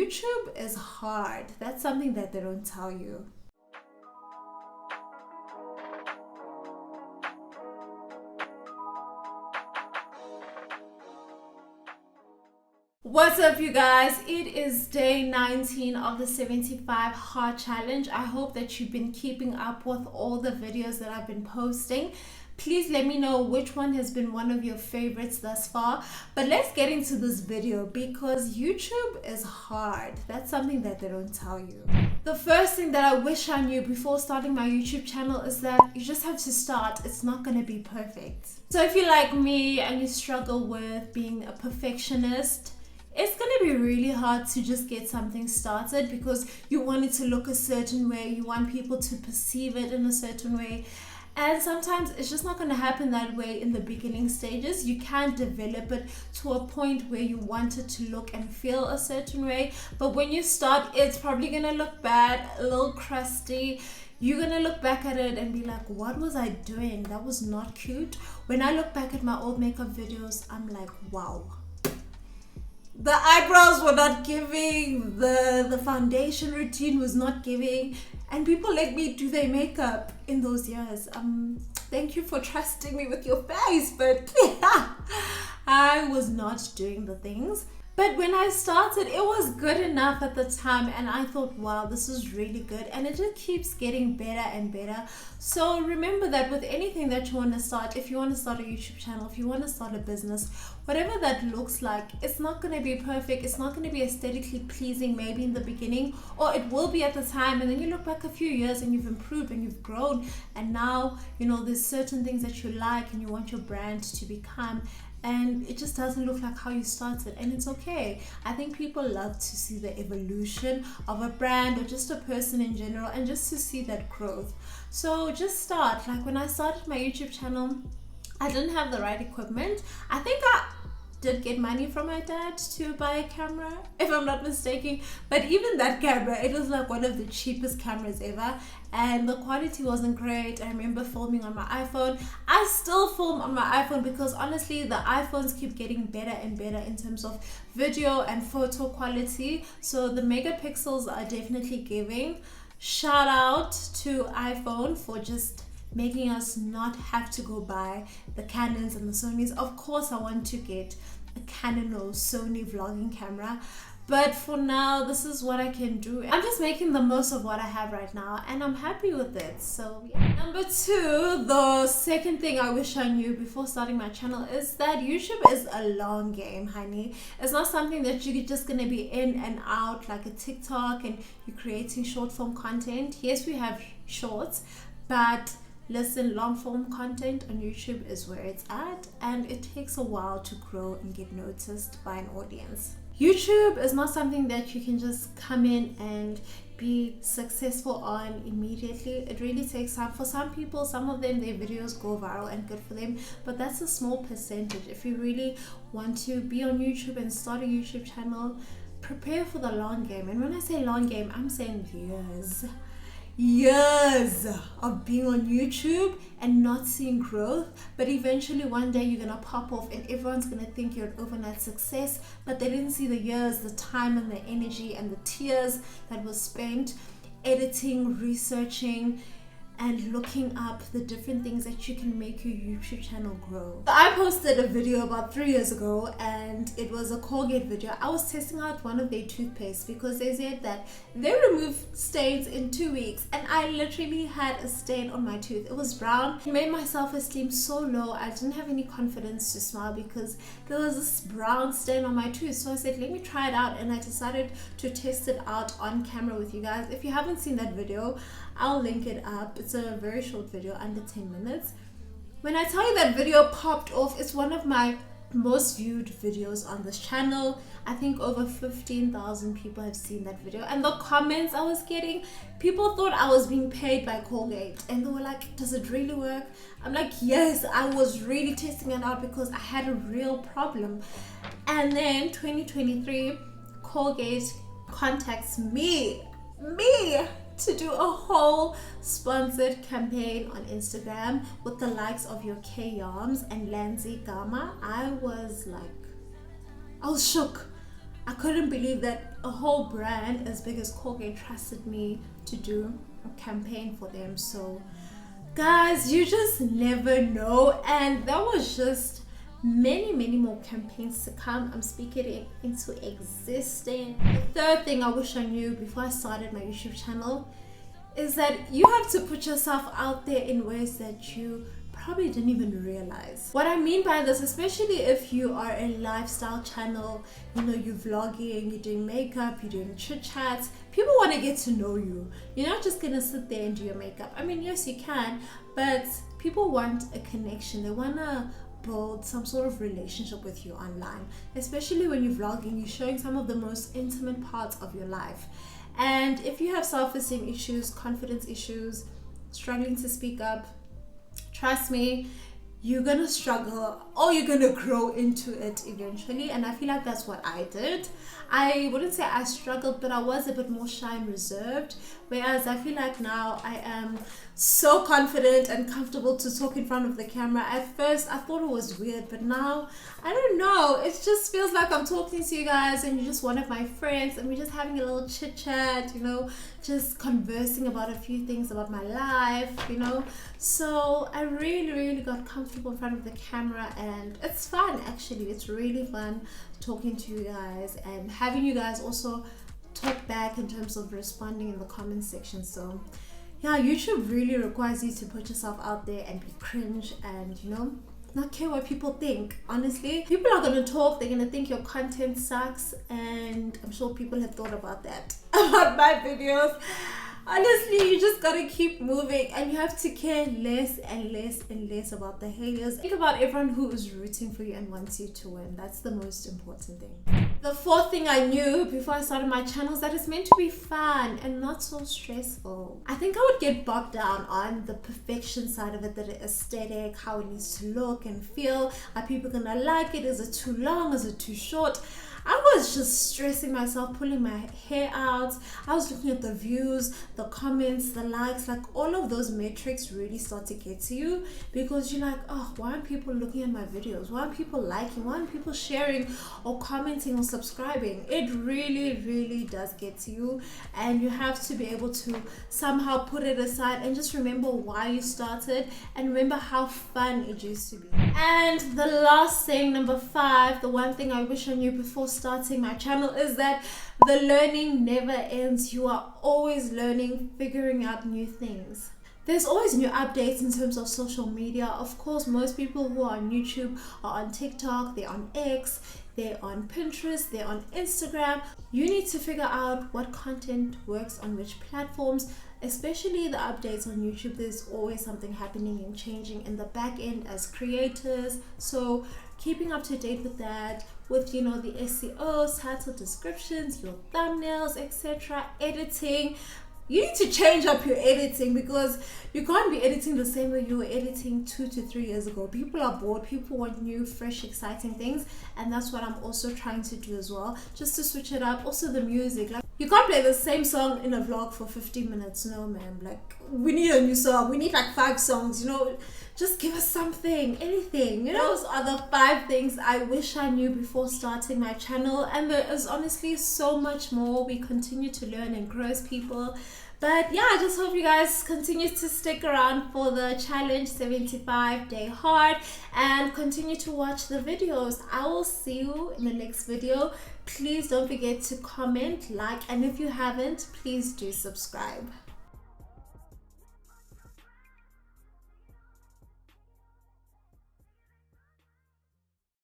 YouTube is hard. That's something that they don't tell you. What's up, you guys? It is day 19 of the 75 hard challenge. I hope that you've been keeping up with all the videos that I've been posting. Please let me know which one has been one of your favorites thus far. But let's get into this video because YouTube is hard. That's something that they don't tell you. The first thing that I wish I knew before starting my YouTube channel is that you just have to start. It's not going to be perfect. So if you're like me and you struggle with being a perfectionist, it's going to be really hard to just get something started because you want it to look a certain way. You want people to perceive it in a certain way. And sometimes it's just not going to happen that way in the beginning stages. You can't develop it to a point where you want it to look and feel a certain way. But when you start, it's probably going to look bad, a little crusty. You're going to look back at it and be like, what was I doing? That was not cute. When I look back at my old makeup videos, I'm like, wow. The eyebrows were not giving, the foundation routine was not giving, and people let me do their makeup in those years. Thank you for trusting me with your face, but yeah, I was not doing the things. But when I started, it was good enough at the time, and I thought, wow, this is really good, and it just keeps getting better and better. So remember that with anything that you want to start, if you want to start a YouTube channel, if you want to start a business, whatever that looks like, it's not going to be perfect. It's not going to be aesthetically pleasing maybe in the beginning, or it will be at the time, and then you look back a few years and you've improved and you've grown, and now, you know, there's certain things that you like and you want your brand to become, and it just doesn't look like how you started, and it's okay. I think people love to see the evolution of a brand or just a person in general, and just to see that growth. So just start. Like when I started my YouTube channel, I didn't have the right equipment. I think I did get money from my dad to buy a camera, if I'm not mistaken, but even that camera, it was like one of the cheapest cameras ever, and the quality wasn't great. I remember filming on my iPhone. I still film on my iPhone because honestly the iPhones keep getting better and better in terms of video and photo quality, so the megapixels are definitely giving. Shout out to iPhone for just making us not have to go buy the Canons and the Sonys. Of course I want to get a Canon or Sony vlogging camera, but for now this is what I can do. I'm just making the most of what I have right now, and I'm happy with it. So yeah. Number two, the second thing I wish I knew before starting my channel is that YouTube is a long game, honey. It's not something that you're just gonna be in and out like a TikTok and you're creating short form content. Yes, we have shorts, but listen, long form content on YouTube is where it's at, and it takes a while to grow and get noticed by an audience. YouTube is not something that you can just come in and be successful on immediately. It really takes time. For some people, some of them, their videos go viral and good for them, but that's a small percentage. If you really want to be on YouTube and start a YouTube channel, prepare for the long game. And when I say long game, I'm saying years of being on YouTube and not seeing growth, but eventually one day you're gonna pop off and everyone's gonna think you're an overnight success, but they didn't see the years, the time and the energy and the tears that was spent editing, researching, and looking up the different things that you can make your YouTube channel grow. I posted a video about 3 years ago, and it was a Colgate video. I was testing out one of their toothpaste because they said that they remove stains in 2 weeks, and I literally had a stain on my tooth. It was brown. It made my self-esteem so low. I didn't have any confidence to smile because there was this brown stain on my tooth. So I said, let me try it out, and I decided to test it out on camera with you guys. If you haven't seen that video, I'll link it up. It's a very short video, under 10 minutes. When I tell you that video popped off, it's one of my most viewed videos on this channel. I think over 15,000 people have seen that video, and the comments I was getting, people thought I was being paid by Colgate, and they were like, does it really work? I'm like, yes, I was really testing it out because I had a real problem. And then 2023, Colgate contacts me to do a whole sponsored campaign on Instagram with the likes of your K-Yarms and Lanzi Gama. I was shook. I couldn't believe that a whole brand as big as Colgate trusted me to do a campaign for them. So guys, you just never know. And that was just many more campaigns to come. I'm speaking it into existence. The third thing I wish I knew before I started my YouTube channel is that you have to put yourself out there in ways that you probably didn't even realize. What I mean by this, especially if you are a lifestyle channel, you know, you're vlogging, you're doing makeup, you're doing chit chats, people want to get to know you. You're not just gonna sit there and do your makeup. I mean, yes, you can, but people want a connection. They wanna build some sort of relationship with you online, especially when you're vlogging. You're showing some of the most intimate parts of your life. And if you have self-esteem issues, confidence issues, struggling to speak up, trust me, you're gonna struggle or you're gonna grow into it eventually. And I feel like that's what I did. I wouldn't say I struggled, but I was a bit more shy and reserved, whereas I feel like now I am so confident and comfortable to talk in front of the camera. At first I thought it was weird, but now I don't know, it just feels like I'm talking to you guys and you're just one of my friends and we're just having a little chit chat, you know, just conversing about a few things about my life, you know. So I really got comfortable in front of the camera, and it's fun. Actually, it's really fun talking to you guys and having you guys also talk back in terms of responding in the comment section. So yeah, YouTube really requires you to put yourself out there and be cringe and, you know, not care what people think. Honestly, people are gonna talk, they're gonna think your content sucks, and I'm sure people have thought about that about my videos. Honestly, you just gotta keep moving and you have to care less and less about the haters. Think about everyone who is rooting for you and wants you to win. That's the most important thing. The fourth thing I knew before I started my channel is that it's meant to be fun and not so stressful. I think I would get bogged down on the perfection side of it, the aesthetic, how it needs to look and feel. Are people gonna like it? Is it too long? Is it too short? I was just stressing myself, pulling my hair out. I was looking at the views, the comments, the likes, like all of those metrics really start to get to you, because you're like, oh, why aren't people looking at my videos? Why aren't people liking? Why aren't people sharing or commenting or subscribing? It really does get to you, and you have to be able to somehow put it aside and just remember why you started and remember how fun it used to be. And the last thing, number 5, the one thing I wish I knew before starting my channel is that the learning never ends. You are always learning, figuring out new things. There's always new updates in terms of social media. Of course, most people who are on YouTube are on TikTok, they're on X, they're on Pinterest, they're on Instagram. You need to figure out what content works on which platforms, especially the updates on YouTube. There's always something happening and changing in the back end as creators. So keeping up to date with that, with, you know, the SEO, title descriptions, your thumbnails, etc., editing. You need to change up your editing, because you can't be editing the same way you were editing 2 to 3 years ago. People are bored, people want new, fresh, exciting things, and that's what I'm also trying to do as well, just to switch it up. Also the music, like you can't play the same song in a vlog for 15 minutes. No ma'am, like we need a new song, we need like 5 songs, you know. Just give us something, anything, you know. Those are the 5 things I wish I knew before starting my channel, and there is honestly so much more. We continue to learn and grow as people. But yeah, I just hope you guys continue to stick around for the challenge 75 day hard and continue to watch the videos. I will see you in the next video. Please don't forget to comment, like, and if you haven't, please do subscribe.